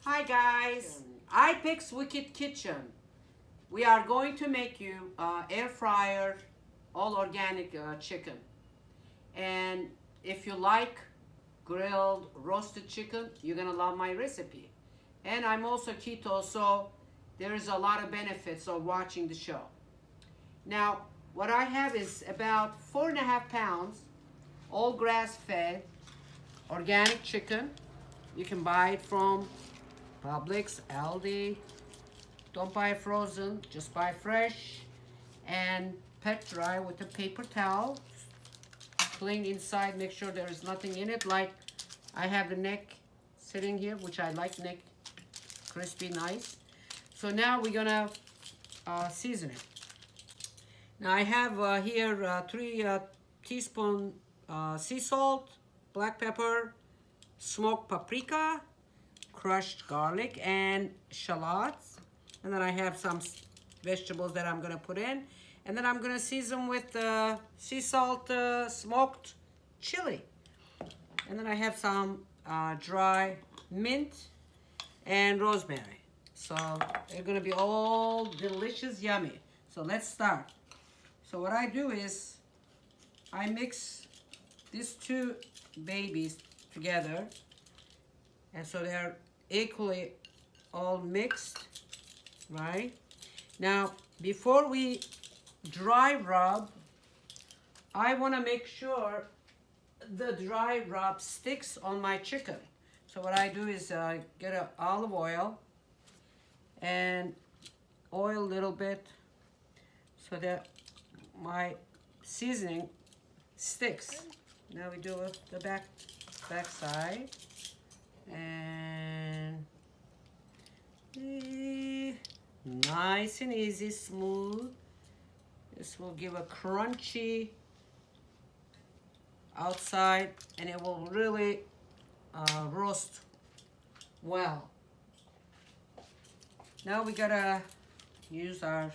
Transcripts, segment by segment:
Hi guys, Ipek's Wicked Kitchen. We are going to make you air fryer all organic chicken. And if you like grilled roasted chicken, you're gonna love my recipe. And I'm also keto, so there is a lot of benefits of watching the show. Now, what I have is about 4.5 pounds all grass fed organic chicken. You can buy it from Publix, Aldi. Don't buy frozen, just buy fresh and pet dry with a paper towel. Clean inside, make sure there is nothing in it. Like I have the neck sitting here, which I like neck crispy, nice. So now we're gonna season it. Now I have here 3 teaspoon sea salt, black pepper, smoked paprika, crushed garlic, and shallots. And then I have some vegetables that I'm gonna put in. And then I'm gonna season with sea salt smoked chili. And then I have some dry mint and rosemary. So they're gonna be all delicious, yummy. So let's start. So what I do is I mix these two babies together. And so they're equally all mixed, right? Now, before we dry rub, I want to make sure the dry rub sticks on my chicken. So what I do is get an olive oil and oil a little bit so that my seasoning sticks. Now we do the back side. And nice and easy, smooth. This will give a crunchy outside, and it will really roast well. Now we gotta use our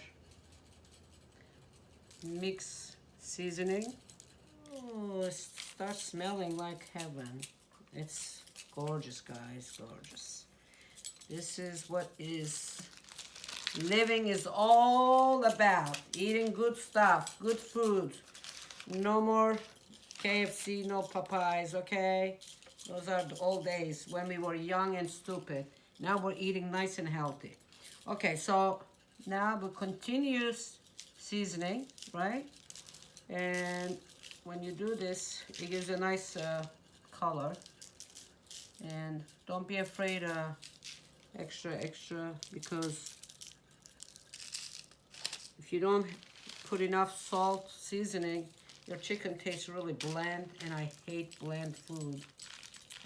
mix seasoning. Oh, it starts smelling like heaven. It's gorgeous, guys, gorgeous. This is what living is all about. Eating good stuff, good food. No more KFC, no Popeyes, okay? Those are the old days when we were young and stupid. Now we're eating nice and healthy. Okay, so now we continue seasoning, right? And when you do this, it gives a nice color. And don't be afraid extra, because if you don't put enough salt seasoning, your chicken tastes really bland, and I hate bland food.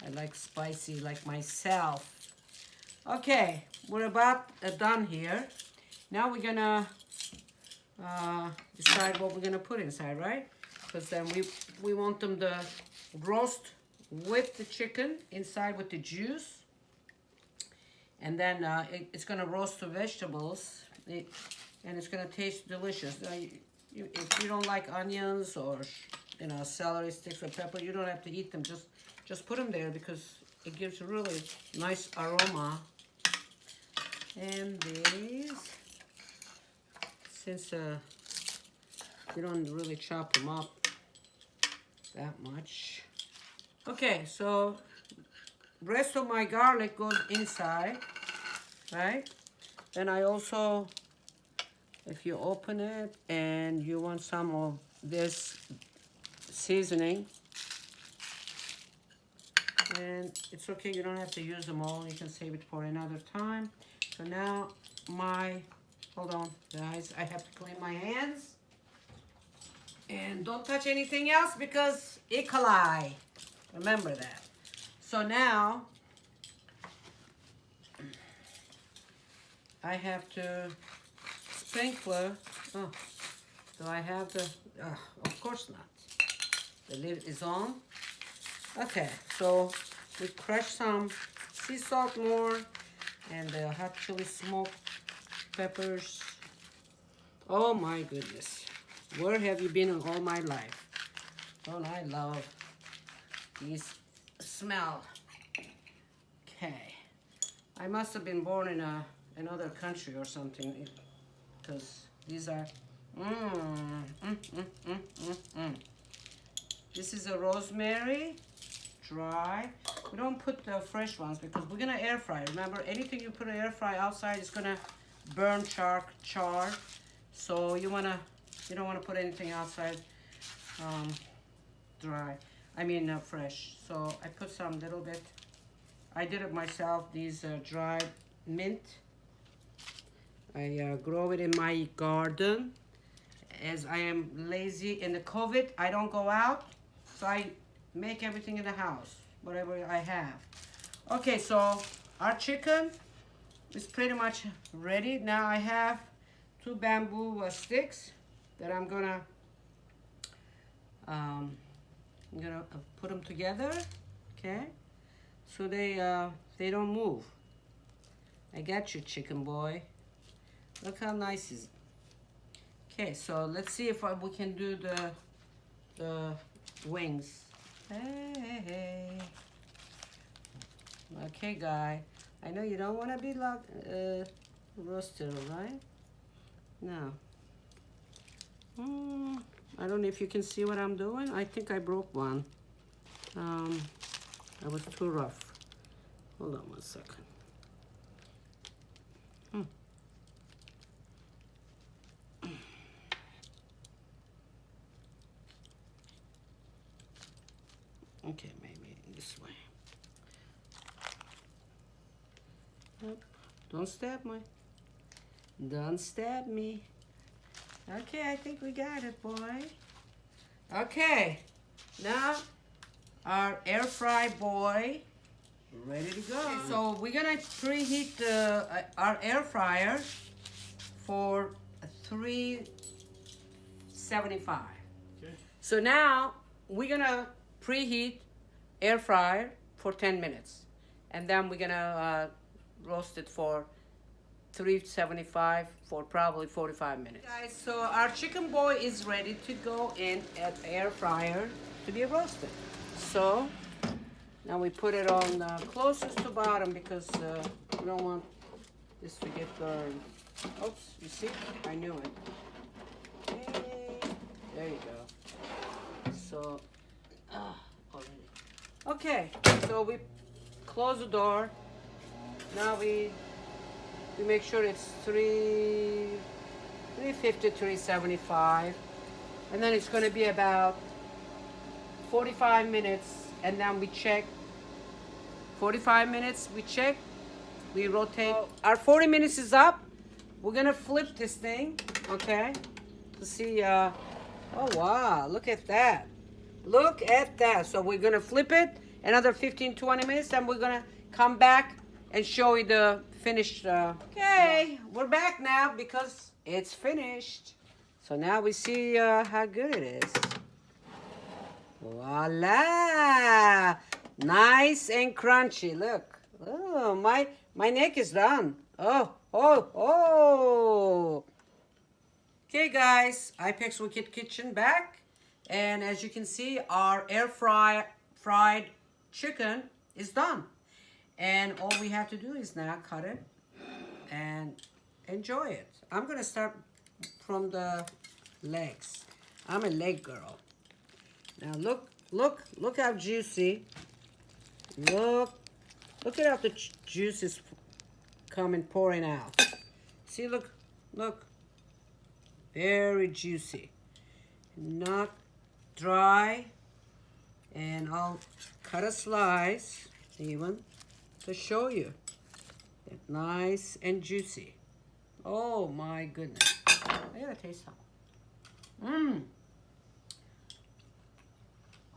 I like spicy like myself. Okay, we're about done here. Now we're gonna decide what we're gonna put inside, right? Because then we want them to roast with the chicken inside with the juice, and then it's gonna roast the vegetables, and it's gonna taste delicious. If you don't like onions or celery sticks or pepper, you don't have to eat them. Just put them there because it gives a really nice aroma. And these, since you don't really chop them up that much. Okay, so rest of my garlic goes inside, right? Then I also, if you open it and you want some of this seasoning, and it's okay, you don't have to use them all, you can save it for another time. So now hold on guys, I have to clean my hands. And don't touch anything else because E. coli. Remember that. So now I have to sprinkle. Oh, do I have the? Of course not. The lid is on. Okay, so we crush some sea salt more and the hot chili smoked peppers. Oh my goodness. Where have you been all my life? Don't I love these smell? Okay. I must have been born in another country or something, because these are, This is a rosemary, dry. We don't put the fresh ones because we're gonna air fry. Remember, anything you put in air fry outside is gonna burn char. So you don't wanna put anything outside dry. I mean fresh. So I put some little bit. I did it myself. These dried mint. I grow it in my garden. As I am lazy in the COVID, I don't go out, so I make everything in the house, whatever I have. Okay, so our chicken is pretty much ready. Now I have 2 bamboo sticks that I'm gonna put them together, okay? So they don't move. I got you, chicken boy. Look how nice is it. Okay, so let's see if we can do the wings. Hey. Okay, guy. I know you don't want to be roasted, right? No. I don't know if you can see what I'm doing. I think I broke one. That was too rough. Hold on 1 second. Okay, maybe this way. Nope. Don't stab me. Don't stab me. Okay, I think we got it, boy. Okay, now our air fry boy ready to go. Okay, so we're gonna preheat our air fryer for 375. Okay. So now we're gonna preheat air fryer for 10 minutes, and then we're gonna roast it for 375 for probably 45 minutes. Guys, so our chicken boy is ready to go in at air fryer to be roasted. So now we put it on closest to bottom because we don't want this to get burned. Oops, you see? I knew it. Okay, there you go. So, already. Okay, so we close the door. Now we make sure it's 350, 375, and then it's going to be about 45 minutes, and then we check. 45 minutes, we check, we rotate. Our 40 minutes is up. We're going to flip this thing, okay, to see. Oh wow, look at that. Look at that. So we're going to flip it another 15, 20 minutes, and we're going to come back and show you the finished. Okay, we're back now because it's finished. So now we see how good it is. Voila! Nice and crunchy. Look. Oh, my neck is done. Oh. Okay, guys, Ipek's Wykked Kitchen back. And as you can see, our air fried chicken is done. And all we have to do is now cut it and enjoy it. I'm gonna start from the legs. I'm a leg girl. Now look how juicy. Look at how the juice is coming, pouring out. See, look. Very juicy. Not dry. And I'll cut a slice even to show you. Nice and juicy. Oh my goodness. I gotta taste some.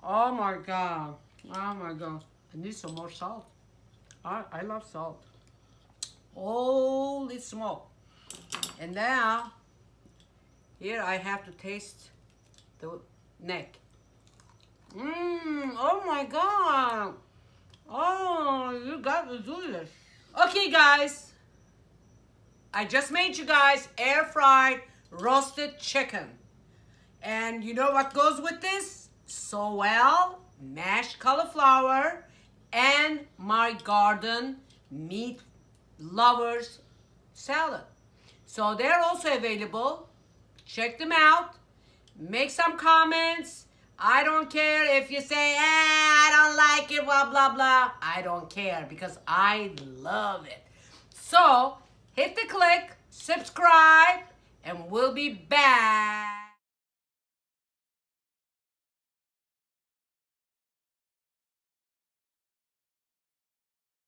Oh my god. Oh my god. I need some more salt. I love salt. Holy smoke. And now, here I have to taste the neck. Oh my god. Oh, you got to do this. Okay, guys. I just made you guys air fried roasted chicken. And you know what goes with this? So well, mashed cauliflower and my garden meat lovers salad. So they're also available. Check them out. Make some comments. I don't care if you say, I don't like it, blah, blah, blah. I don't care because I love it. So hit the click, subscribe, and we'll be back.